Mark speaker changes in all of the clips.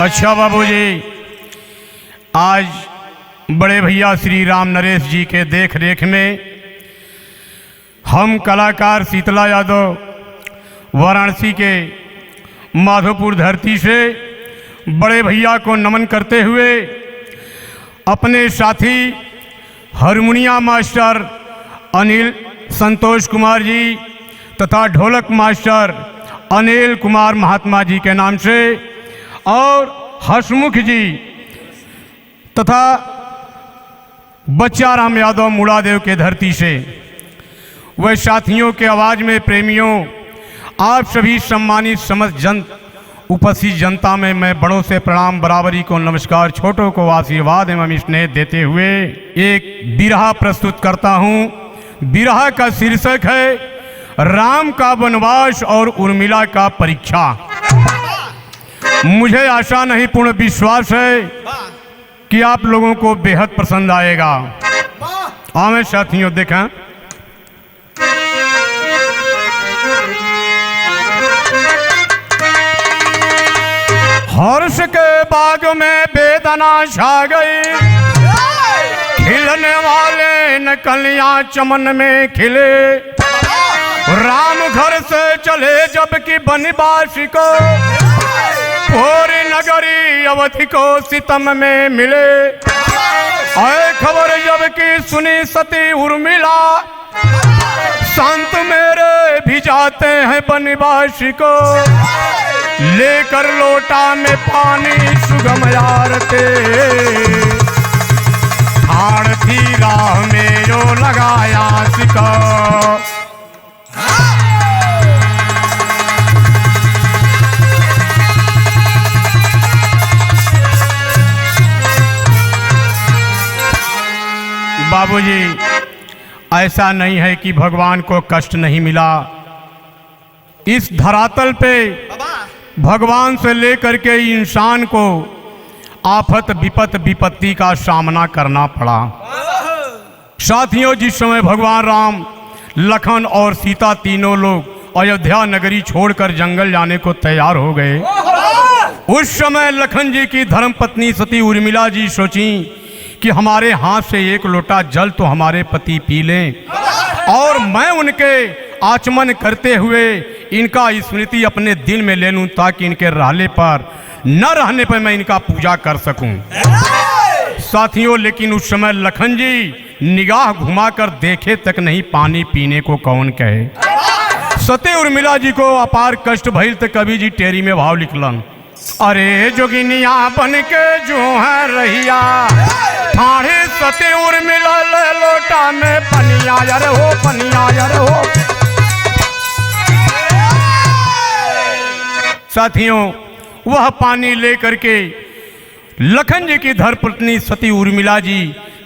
Speaker 1: अच्छा बाबूजी, आज बड़े भैया श्री राम नरेश जी के देख रेख में हम कलाकार शीतला यादव वाराणसी के माधोपुर धरती से बड़े भैया को नमन करते हुए अपने साथी हारमोनिया मास्टर अनिल संतोष कुमार जी तथा ढोलक मास्टर अनिल कुमार महात्मा जी के नाम से और हसमुख जी तथा बच्चा राम यादव मुड़ादेव के धरती से वह साथियों के आवाज़ में प्रेमियों, आप सभी सम्मानित समस्त उपस्थित जनता में मैं बड़ों से प्रणाम बराबरी को नमस्कार, छोटों को आशीर्वाद एवं स्नेह देते हुए एक बिरहा प्रस्तुत करता हूँ। बिरहा का शीर्षक है राम का वनवास और उर्मिला का परीक्षा। मुझे आशा नहीं पूर्ण विश्वास है कि आप लोगों को बेहद पसंद आएगा। आवे साथियों देखें, हर्ष के बाग में वेदना छा गई, खिलने वाले न कलियां चमन में खिले। राम घर से चले जबकि वनवासी को पूरी नगरी अवधि को सितम में मिले। आए खबर जबकि सुनी सती उर्मिला, संत मेरे भी जाते हैं वनवासी को लेकर लोटा में पानी सुगम आरते। ठाड़ थी राह में जो लगाया सिका। बाबूजी, ऐसा नहीं है कि भगवान को कष्ट नहीं मिला। इस धरातल पे भगवान से लेकर के इंसान को आफत विपत विपत्ति का सामना करना पड़ा। साथियों, जिस समय भगवान राम, लखन और सीता तीनों लोग अयोध्या नगरी छोड़कर जंगल जाने को तैयार हो गए, उस समय लखन जी की धर्मपत्नी सती उर्मिला जी सोची कि हमारे हाथ से एक लोटा जल तो हमारे पति पी लें और मैं उनके आचमन करते हुए इनका स्मृति अपने दिल में ले लूं, ताकि इनके रहने पर न रहने पर मैं इनका पूजा कर सकूं। साथियों, लेकिन उस समय लखन जी निगाह घुमाकर देखे तक नहीं, पानी पीने को कौन कहे। सती उर्मिला जी को अपार कष्ट भइल तो कवि जी टेरी में भाव लिखलन, अरे जोगिनिया बन के जो है रहिया, ठाढ़ी सती उर्मिला ले लोटा में पनिया यार हो, पनिया यार हो। साथियों, वह पानी लेकर के लखन जी की धर्मपत्नी सती उर्मिला जी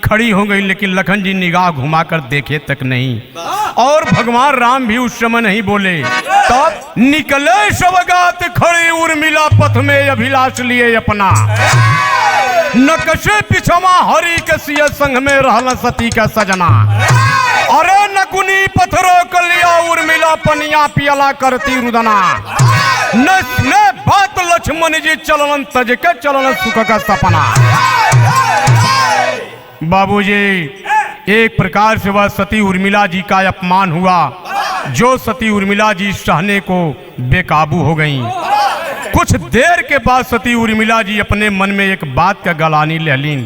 Speaker 1: खड़ी हो गई, लेकिन लखन जी निगाह घुमाकर देखे तक नहीं और भगवान राम भी उस समय नहीं बोले। तब निकले शवगात खड़ी उर्मिला पथ में अभिलाष लिए अपना, नकशे पिछवा हरि के सिय संग में रहला सती का सजना। अरे नकुनी पत्थरों को लिया उर्मिला पनिया पियला करती रुदना। न बात लक्ष्मण जी चलन तज के चलन सुख का सपना। बाबूजी, एक प्रकार से वह सती उर्मिला जी का अपमान हुआ, जो सती उर्मिला जी सहने को बेकाबू हो गईं। कुछ देर के बाद सती उर्मिला जी अपने मन में एक बात का गलानी ले लीं।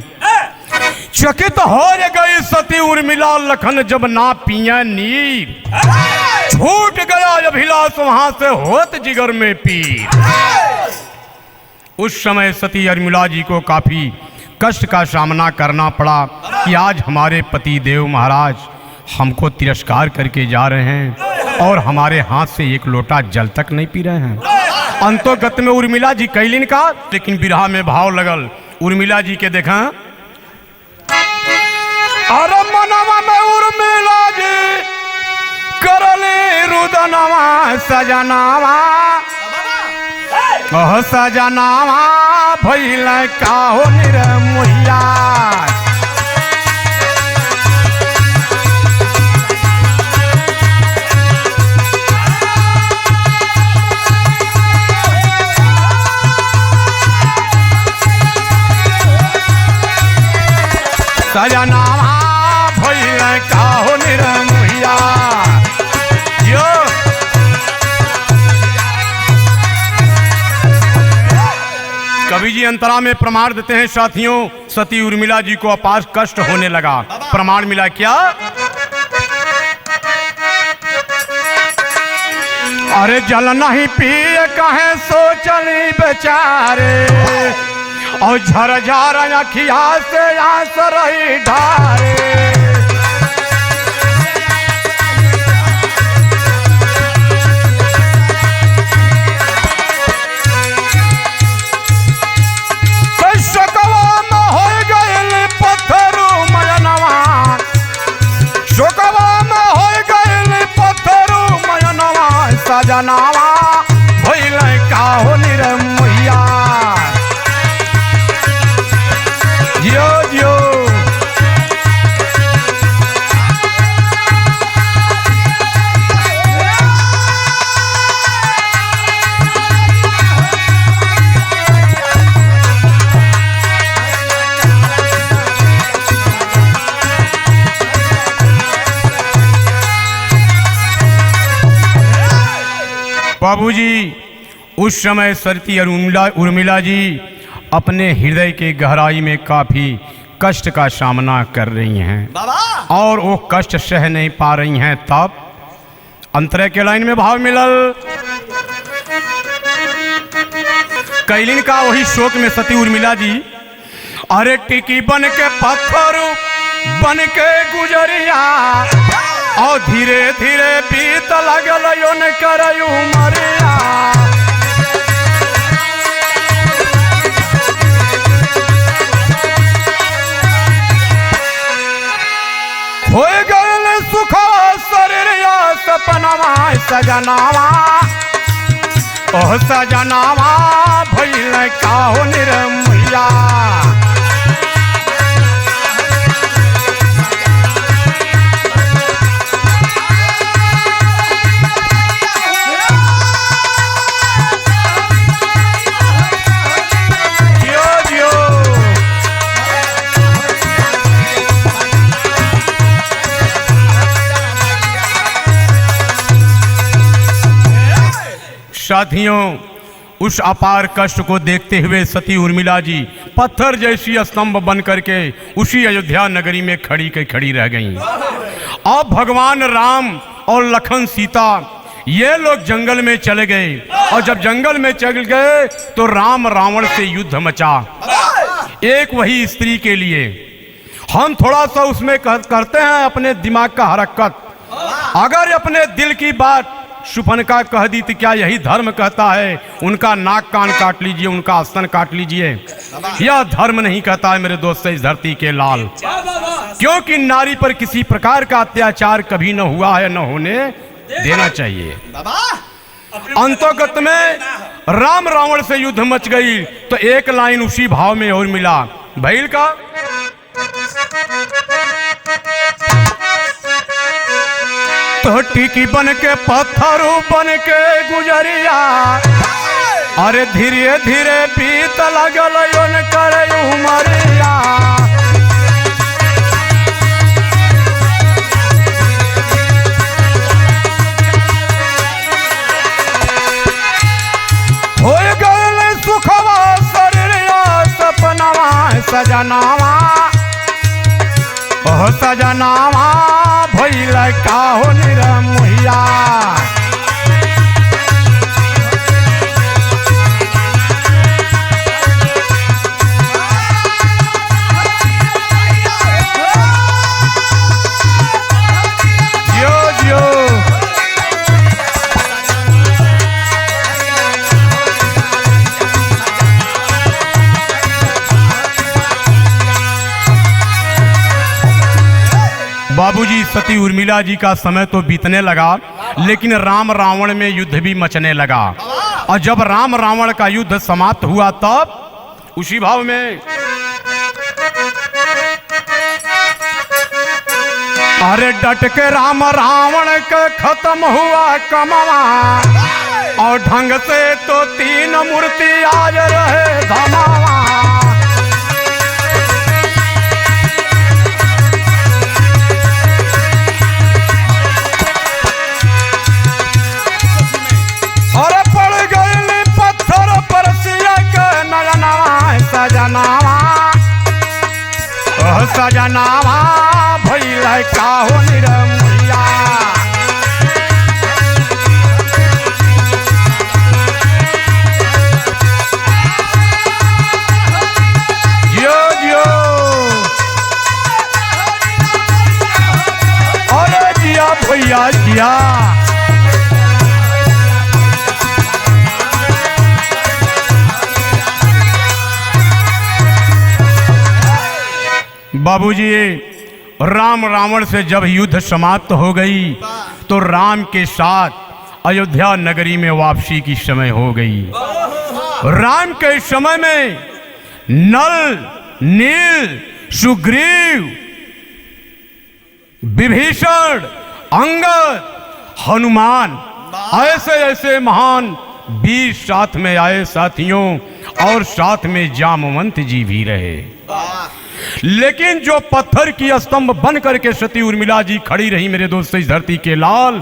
Speaker 1: चकित हो गई सती उर्मिला, लखन जब ना पिया नीर, छूट गया अभिलाष वहां से होत जिगर में पीर। उस समय सती उर्मिला जी को काफी कष्ट का सामना करना पड़ा कि आज हमारे पति देव महाराज हमको तिरस्कार करके जा रहे हैं और हमारे हाथ से एक लोटा जल तक नहीं पी रहे हैं। अंतोगत में उर्मिला जी कैलिन का, लेकिन बिरहा में भाव लगल। उर्मिला जी के देखा, अरे मनवा में उर्मिला जी करले रुदनवा सजनावा, सजनावा भइल का हो निरमोहिया। सजनावा भइल काहो निरमोहिया। यो कवि जी अंतरा में प्रमाण देते हैं साथियों, सती उर्मिला जी को अपार कष्ट होने लगा। प्रमाण मिला क्या? अरे जल नहीं पिए कहे सोचली बेचारे, और झरझर अखिया से आंस रही ढारे। शोकवा में हो गइल पत्थरू मयनवा, शोकवा में हो गइल पत्थरू मयनवा। सजनावा भइल काहो निरमोहिया। जियो जियो बाबूजी, उस समय सती और उर्मिला जी अपने हृदय के गहराई में काफी कष्ट का सामना कर रही हैं और वो कष्ट सह नहीं पा रही हैं। तब अंतरे के लाइन में भाव मिलल, कैलिन का वही शोक में सती उर्मिला जी अरे टिकी बन के पत्थर बन के गुजरिया, और धीरे धीरे बीत लगल योन करयू मरिया। हो गल सुख शरीरिया सपनवा। सजनावा ओह सजनावा भइल काहो निरमोहिया। साथियों, उस अपार कष्ट को देखते हुए सती उर्मिला जी पत्थर जैसी स्तंभ बन करके उसी अयोध्या नगरी में खड़ी रह गईं। अब भगवान राम और लखन सीता ये लोग जंगल में चले गए, और जब जंगल में चल गए तो राम रावण से युद्ध मचा। एक वही स्त्री के लिए हम थोड़ा सा उसमें करते हैं अपने दिमाग का हरकत। अगर अपने दिल की बात शूर्पणखा कह दी तो क्या यही धर्म कहता है उनका नाक कान काट लीजिए, उनका आसन काट लीजिए? यह धर्म नहीं कहता है मेरे दोस्त इस धरती के लाल, क्योंकि नारी पर किसी प्रकार का अत्याचार कभी न हुआ है, न होने देना चाहिए। अंतोगत में राम रावण से युद्ध मच गई तो एक लाइन उसी भाव में और मिला, भैल का तो टिकी बन के पत्थरू बन के गुजरिया, अरे धीरे धीरे बीत लगल योन करयू मरिया। हो गल सुखवा शरीरिया सपनवा। सजनावा ओह सजनावा भइल काहो निरमोहिया। जियो जियो बाबूजी, सती उर्मिला जी का समय तो बीतने लगा, लेकिन राम रावण में युद्ध भी मचने लगा। और जब राम रावण का युद्ध समाप्त हुआ तब उसी भाव में अरे डट के राम रावण का खत्म हुआ कमवा, और ढंग से तो 3 मूर्ति आज रहे धमावा। जिया जिया। बाबूजी, राम रावण से जब युद्ध समाप्त हो गई तो राम के साथ अयोध्या नगरी में वापसी की समय हो गई। राम के समय में नल, नील, सुग्रीव, विभीषण, अंगद, हनुमान, ऐसे ऐसे महान वीर साथ में आए साथियों, और साथ में जामवंत जी भी रहे। लेकिन जो पत्थर की स्तंभ बन करके सती उर्मिला जी खड़ी रही मेरे दोस्त इस धरती के लाल,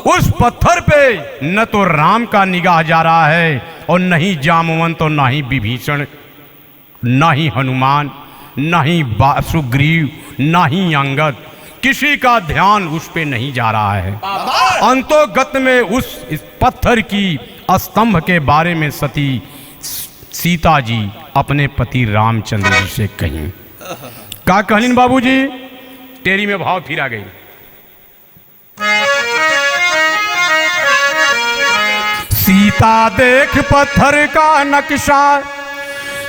Speaker 1: उस पत्थर पे न तो राम का निगाह जा रहा है और न ही जामवंत, और न ही विभीषण, न ही हनुमान, न ही सुग्रीव, न ही अंगद, किसी का ध्यान उस पे नहीं जा रहा है। अंतोगत में उस पत्थर की स्तंभ के बारे में सती सीता जी अपने पति रामचंद्र जी से कहीं। का कहलीन बाबूजी? तेरी में भाव फिर आ गई। सीता देख पत्थर का नक्शा,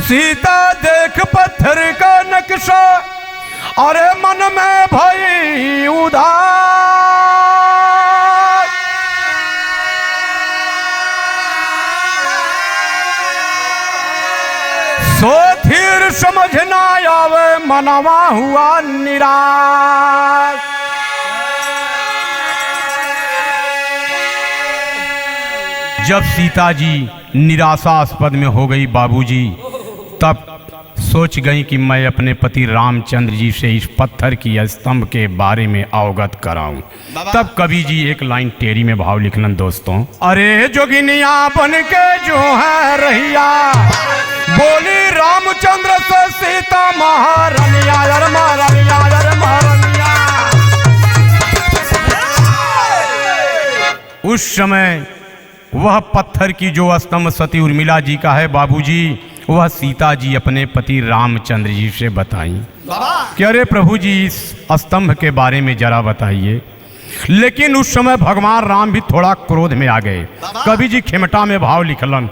Speaker 1: सीता देख पत्थर का नक्शा, अरे मन में भई उदास, सो फिर समझ ना आवे मनवा हुआ निराश। जब सीता जी निराशास्पद में हो गई बाबूजी, तब सोच गई कि मैं अपने पति रामचंद्र जी से इस पत्थर की स्तंभ के बारे में अवगत कराऊं। तब कवि जी एक लाइन टेरी में भाव लिखलन दोस्तों। अरे जोगिनिया बन के जो है रहिया, बोली रामचंद्र से सीता महारानिया, महारानिया, महारानिया। उस समय वह पत्थर की जो स्तंभ सती उर्मिला जी का है बाबूजी, वह सीता जी अपने पति रामचंद्र जी से बताई कि अरे प्रभु जी इस स्तंभ के बारे में जरा बताइए। लेकिन उस समय भगवान राम भी थोड़ा क्रोध में आ गए। कवि जी खेमटा में भाव लिखलन।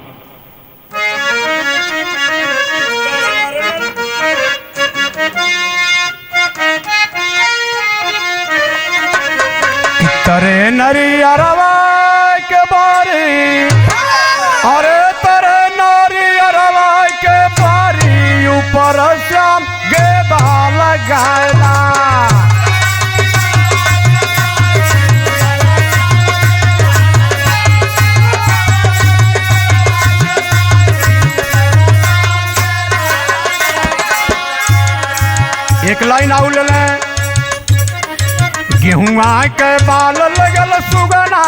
Speaker 1: तरे नरियरवा के बारी, अरे तरे नरियरवा के बारी, ऊपर श्याम गेदा लगाना। एक लाइन आउ ले लें। गेहुआ के बाल लगल सुगना,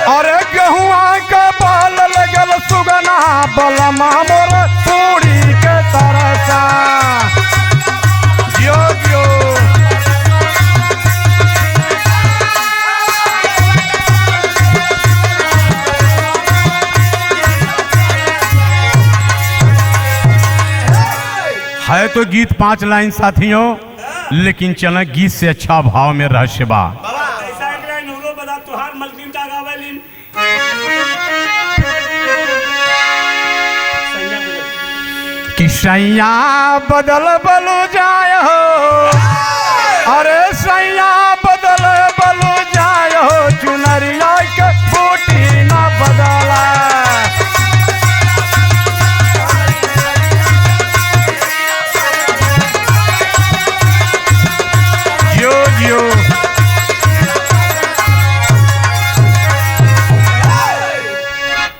Speaker 1: अरे गेहुआ के बाल लगल सुगना, बलमा मोर पूरी के तरसा। जियो जियो। है तो गीत 5 लाइन साथियों, लेकिन चल गीत से अच्छा भाव में रहस्य बा। कि सैया बदल बलू जाय हो, अरे सैया बदल बलू जाय हो, चुनरिया के बूटी न बदला।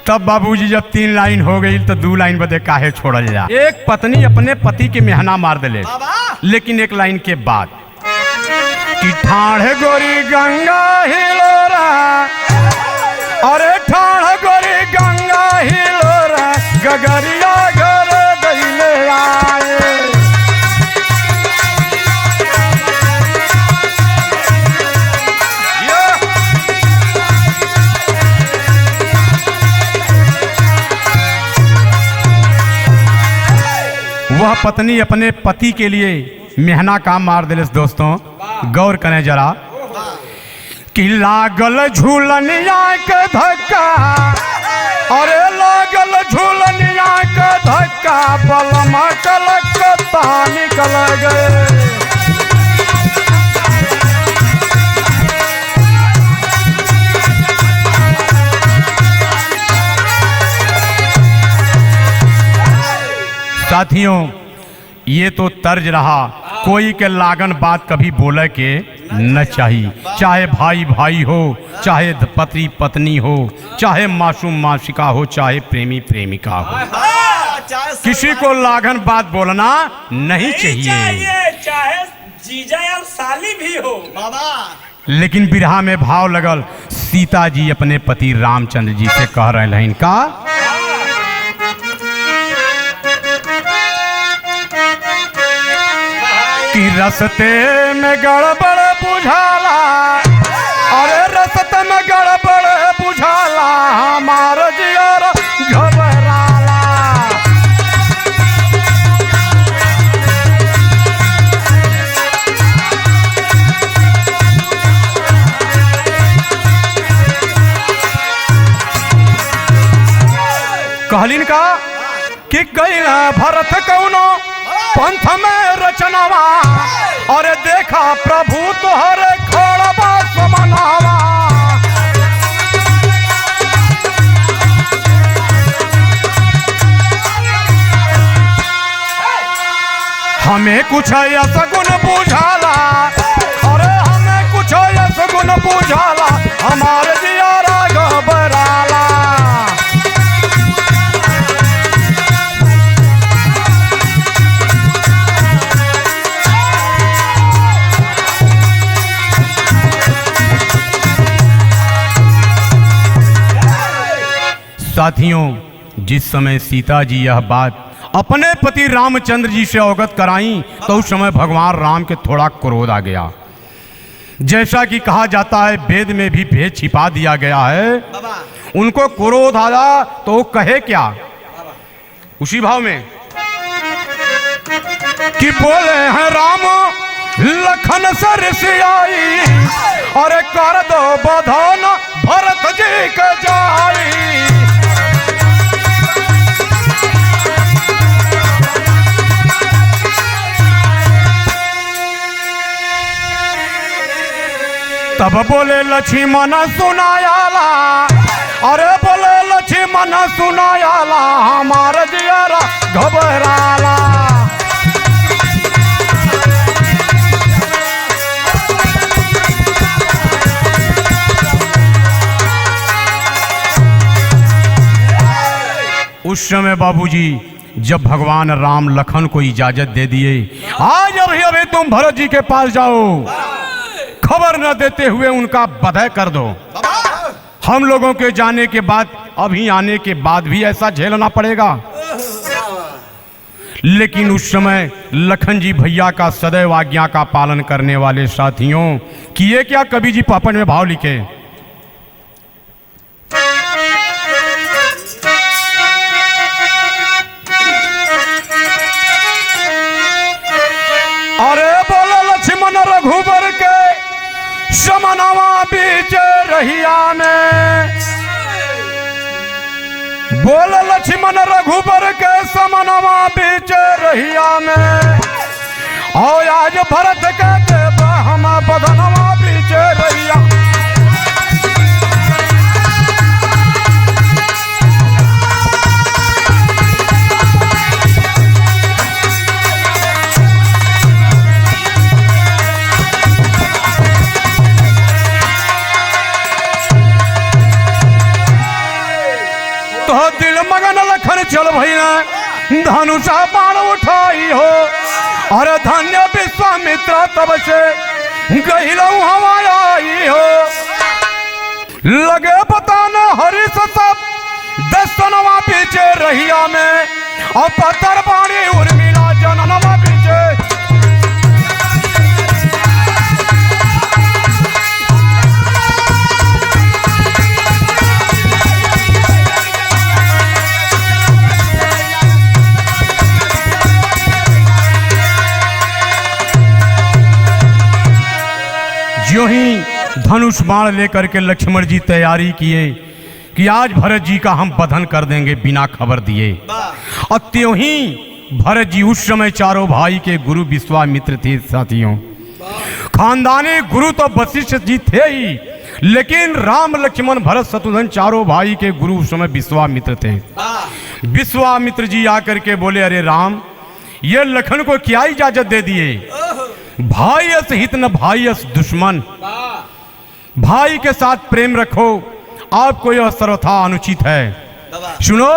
Speaker 1: तब बाबूजी जब 3 लाइन हो गई तो 2 लाइन बदे काहे छोड़ल जा। एक पत्नी अपने पति के मेहना मार दिले, लेकिन एक लाइन के बाद कि ठाढ़ गोरी गंगा हिलोरा, अरे ठाढ़ गोरी गंगा हिलोरा, गगरिया घर गईले आए। वह पत्नी अपने पति के लिए मेहना काम मार दिले दोस्तों। गौर करें जरा। कि लागल झूलनिया के धक्का, अरे लागल झूलनिया के धक्का, बलमा कलकत्ता निकल गए। साथियों, ये तो तर्ज रहा, कोई के लागन बात कभी बोले के न चाहिए, चाहे भाई भाई हो, चाहे पति पत्नी हो, चाहे मासूम मासिका हो, चाहे प्रेमी प्रेमिका हो, किसी को लागन बात बोलना नहीं चाहिए,
Speaker 2: चाहे जीजा या साली भी हो बाबा।
Speaker 1: लेकिन बिरहा में भाव लगल, सीता जी अपने पति रामचंद्र जी से कह रहे हैं इनका, कि रस्ते में गड़बड़ बुझाला, अरे रस्ते में गड़बड़ बुझाला, हमार जियर घबराला। कहलिन का कि गैला भरत कौनो पंथ में रचनावा, और देखा प्रभु तोहरे खोड़बा समनावा। हमें कुछ ऐसा गुण बुझाला, अरे हमें कुछ ऐसा गुण बुझाला, हमारे जियारा घबराला। साथियों, जिस समय सीता जी यह बात अपने पति रामचंद्र जी से अवगत कराई, तो उस समय भगवान राम के थोड़ा क्रोध आ गया। जैसा कि कहा जाता है, वेद में भी भेद छिपा दिया गया है। उनको क्रोध आया तो वो कहे क्या, उसी भाव में कि बोले हैं राम लखन से ऋषियाई, अरे कर दो बधान भरत जी के जाई। तब बोले लक्ष्मण सुनायाला, अरे बोले लक्ष्मण सुनायाला, हमार जियारा घबराला। उस समय बाबूजी जब भगवान राम लखन को इजाजत दे दिए, आज अभी तुम भरत जी के पास जाओ, खबर न देते हुए उनका बधाई कर दो। हम लोगों के जाने के बाद, अभी आने के बाद भी ऐसा झेलना पड़ेगा। लेकिन उस समय लखन जी भैया का सदैव आज्ञा का पालन करने वाले साथियों, किए क्या कवि जी पापन में भाव लिखे, अरे बोलो लक्ष्मण रघुबर के समनवा बीच रहिया में, बोल लक्ष्मण रघुबर के समनवा बीच रहिया में, और आज भरत के देव हम बदनवा बीच रहिया। तो दिल मगन लखन चल भैया, धनुषा बाण उठाई हो, अरे धन्य विश्वामित्र तब से गहिरऊ हवाई आई हो। लगे बताना हरिश सब दस्तनवा पीछे रहिया में, और पत्थर बाणी उर्मिला जननवा पीछे। ज्यों ही धनुष बाण लेकर के लक्ष्मण जी तैयारी किए कि आज भरत जी का हम बधन कर देंगे बिना खबर दिए। और त्यों ही भरत जी उस समय चारों भाई के गुरु विश्वामित्र थे। साथियों, खानदानी गुरु तो वशिष्ठ जी थे ही, लेकिन राम लक्ष्मण भरत शत्रुघ्न चारों भाई के गुरु उस समय विश्वामित्र थे। विश्वामित्र जी आकर के बोले, अरे राम, ये लखन को क्या इजाजत दे दिए? भाई अस हित न भाई अस दुश्मन, भाई के साथ प्रेम रखो, आपको यह सर्वथा अनुचित है। सुनो,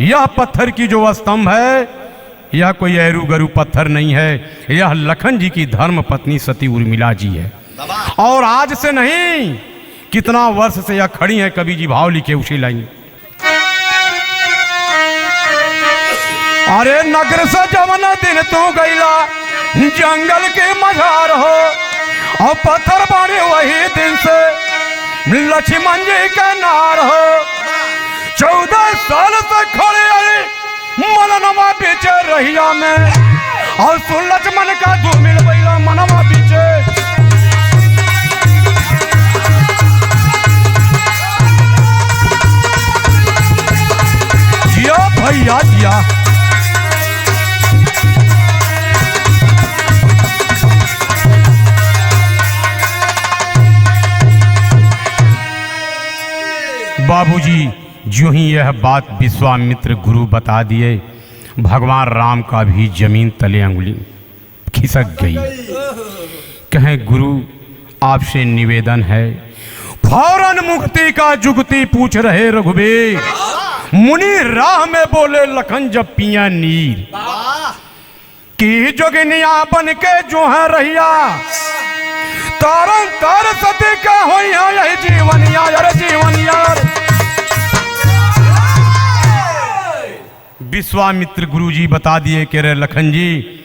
Speaker 1: यह पत्थर की जो स्तंभ है, यह कोई ऐरू गरू पत्थर नहीं है, यह लखन जी की धर्म पत्नी सती उर्मिला जी है। और आज से नहीं, कितना वर्ष से यह खड़ी है। कवि जी भाव लिखे उसी लाइन, अरे नगर से जवन दिन तू गईला, जंगल के मझार हो, और पत्थर बने वही दिन से लक्ष्मण जी का नार हो। 14 साल से खड़े आई मनवा बीचे रहिया में, और सुन लक्ष्मण का धूमिल बैला मनवा बीचे। जिया भैया जिया, बाबूजी जो ही यह बात विश्वामित्र गुरु बता दिए, भगवान राम का भी जमीन तले अंगुली खिसक गई। कहें, गुरु आपसे निवेदन है, फौरन मुक्ति का जुगती पूछ रहे रघुबीर। मुनि राह में बोले लखन जब पिया नीर, की जोगिनिया बन के जो है रहिया, तारन तार सती का होइया यही जीवन यार, जीवन यार। विश्वामित्र गुरु जी बता दिए कि रे लखन जी,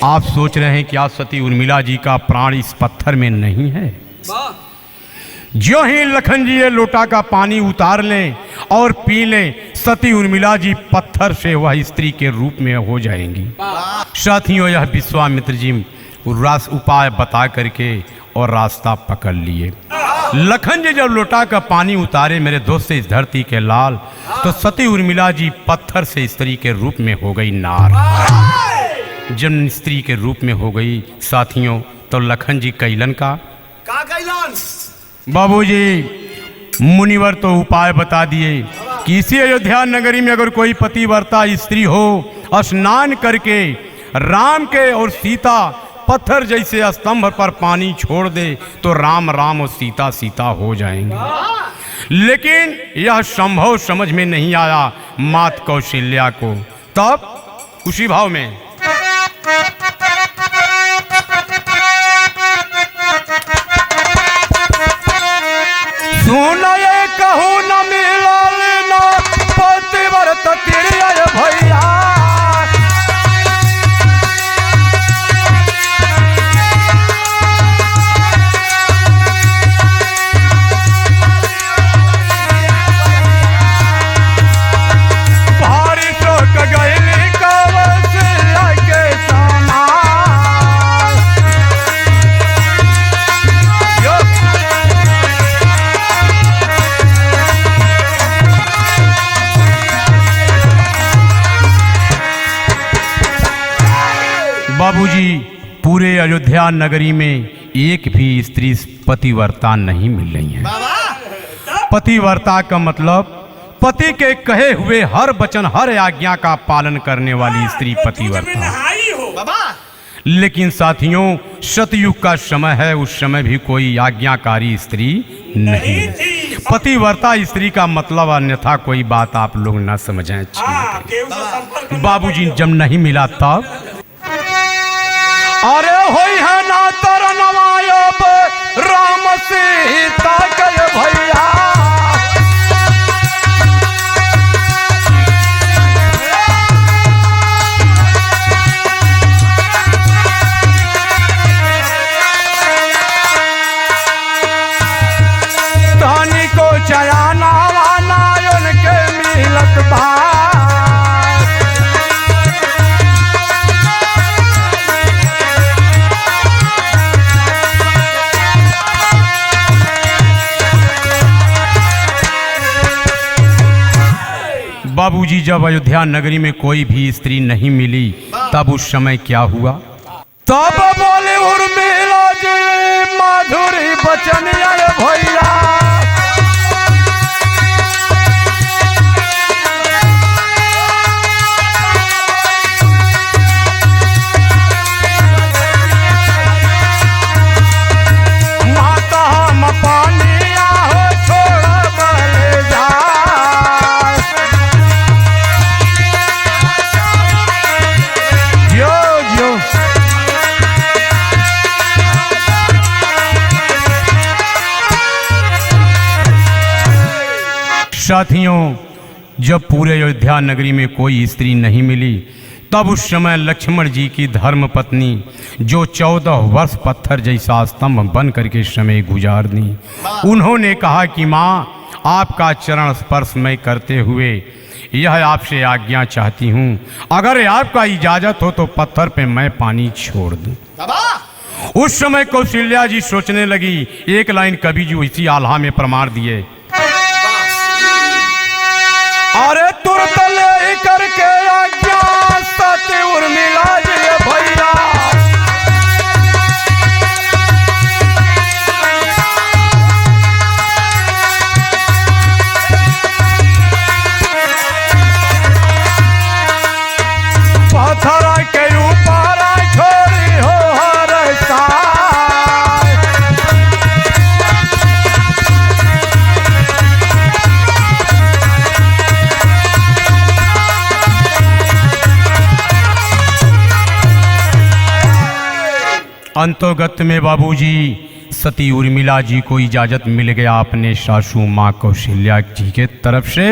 Speaker 1: आप सोच रहे हैं कि आप सती उर्मिला जी का प्राण इस पत्थर में नहीं है। जो ही लखन जी ये लोटा का पानी उतार लें और पी लें, सती उर्मिला जी पत्थर से वह स्त्री के रूप में हो जाएंगी। साथियों, यह विश्वामित्र जी उपाय बता करके और रास्ता पकड़ लिए। लखन जी जब लोटा का पानी उतारे मेरे दोस्त से इस धरती के लाल, तो सती उर्मिला जी पत्थर से स्त्री के रूप में हो गई नार। जब स्त्री के रूप में हो गई साथियों, तो लखन जी कैलन का कैलन? बाबूजी मुनिवर तो उपाय बता दिए कि इसी अयोध्या नगरी में अगर कोई पतिव्रता स्त्री हो, स्नान करके राम के और सीता पत्थर जैसे स्तंभ पर पानी छोड़ दे तो राम राम और सीता सीता हो जाएंगे। लेकिन यह संभव समझ में नहीं आया मात कौशल्या को। तब उसी भाव में सुन ये कहूँ न मिला लेना पतिव्रत तेरे भैया, बाबूजी पूरे अयोध्या नगरी में एक भी स्त्री पतिव्रता नहीं मिल रही है। पतिव्रता का मतलब पति के कहे हुए हर वचन हर आज्ञा का पालन करने वाली स्त्री पतिव्रता। लेकिन साथियों, सतयुग का समय है, उस समय भी कोई आज्ञाकारी स्त्री नहीं है। पतिव्रता स्त्री का मतलब अन्यथा कोई बात आप लोग ना समझें। बाबूजी जब नहीं मिला तब अरे होई है ना तर नवायब राम सीता के भैया, धनी को चयाना वाना उनके मिलत बा, बाबूजी जब अयोध्या नगरी में कोई भी स्त्री नहीं मिली तब उस समय क्या हुआ? तब बोले उर्मिला जी माधुरी बचन यार भैया, माता हम पानिया हो छोड़ बल जा। जो जो साथियों, जब पूरे अयोध्या नगरी में कोई स्त्री नहीं मिली तब उस समय लक्ष्मण जी की धर्म पत्नी जो 14 वर्ष पत्थर जैसा स्तंभ बन करके समय गुजार दी, उन्होंने कहा कि माँ, आपका चरण स्पर्श मैं करते हुए यह आपसे आज्ञा चाहती हूँ, अगर आपका इजाजत हो तो पत्थर पे मैं पानी छोड़ दूँ। उस समय कौशल्या जी सोचने लगी, एक लाइन कवि जी इसी आल्हा में प्रमाण दिए, अरे तुरंत ले करके आज्ञा सती उर्मिला जी भैया, पत्थर के ऊपर छोड़ी हो हर साय। अंतोगत में बाबूजी सती उर्मिला जी को इजाजत मिल गया अपने सासू माँ कौशल्या जी के तरफ से।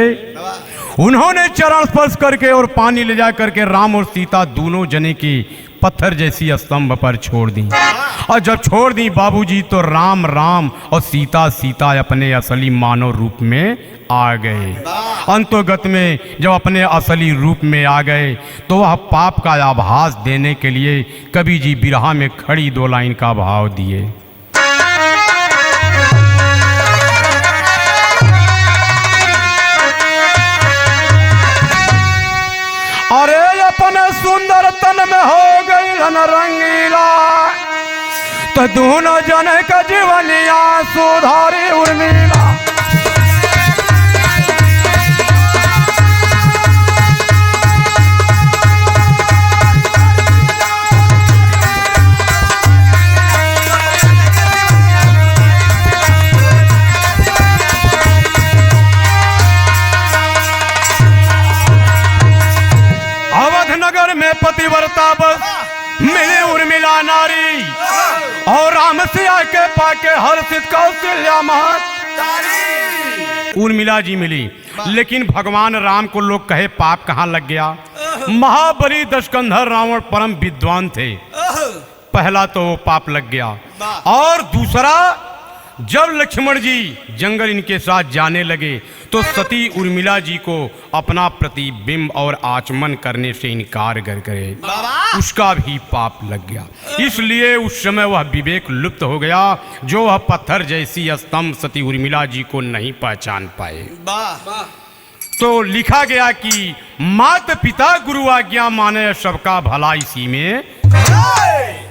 Speaker 1: उन्होंने चरण स्पर्श करके और पानी ले जा करके राम और सीता दोनों जने की पत्थर जैसी स्तंभ पर छोड़ दी। और जब छोड़ दी बाबूजी तो राम राम और सीता सीता अपने असली मानव रूप में आ गए। अंतोगत में जब अपने असली रूप में आ गए तो वह पाप का आभास देने के लिए कवि जी बिरहा में खड़ी 2 लाइन का भाव दिए। अरे अपने सुंदर तन में हो गई रंगीला, तो दोनों जने का जीवनिया सुधारी उर्मिला। नगर में पतिव्रता बस मिली उर्मिला नारी, और राम सिया के पाके हर्षित कौशल्या महत उर्मिला जी मिली। लेकिन भगवान राम को लोग कहे पाप कहाँ लग गया। महाबली दशकंधर रावण परम विद्वान थे, पहला तो वो पाप लग गया, और दूसरा जब लक्ष्मण जी जंगल इनके साथ जाने लगे तो सती उर्मिला जी को अपना प्रतिबिंब और आचमन करने से इनकार कर गए, उसका भी पाप लग गया। इसलिए उस समय वह विवेक लुप्त हो गया, जो वह पत्थर जैसी स्तंभ सती उर्मिला जी को नहीं पहचान पाए। तो लिखा गया कि माता पिता गुरु आज्ञा माने, सबका भला इसी में।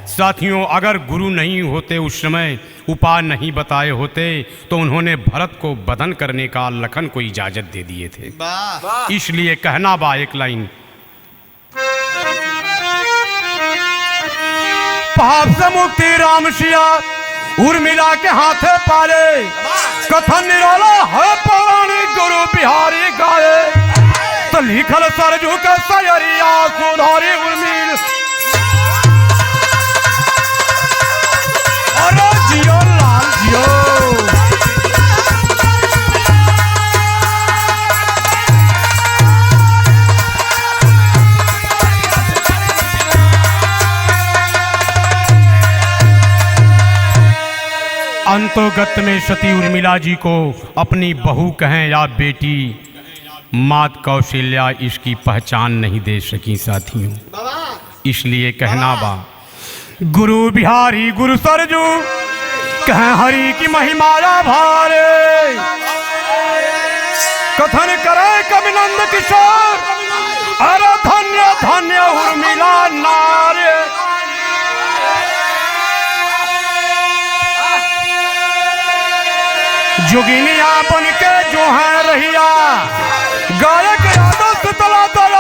Speaker 1: साथियों, अगर गुरु नहीं होते, उस समय उपाय नहीं बताए होते, तो उन्होंने भरत को वधन करने का लखन को इजाजत दे दिए थे। इसलिए कहना बा 1 लाइन, पाप से मुक्ति राम सिया उर्मिला के हाथे पाले, कथन निराला है पौराणिक गुरु बिहारी गाये, तो लिखल सरजू का सयरिया सुधारी उर्मिल। अरे जियो लाल जियो, अंतोगत में सती उर्मिला जी को अपनी बहू कहें या बेटी, मात कौशल्या इसकी पहचान नहीं दे सकी साथियों। इसलिए कहना बा, गुरु बिहारी गुरु सरजू कहें हरि की महिमा भारे, कथन करे कविनंद किशोर, अरे धन्य धन्य उर्मिला नारे। जोगिनिया बन के जो है रहिया, गायक यादव शीतला दया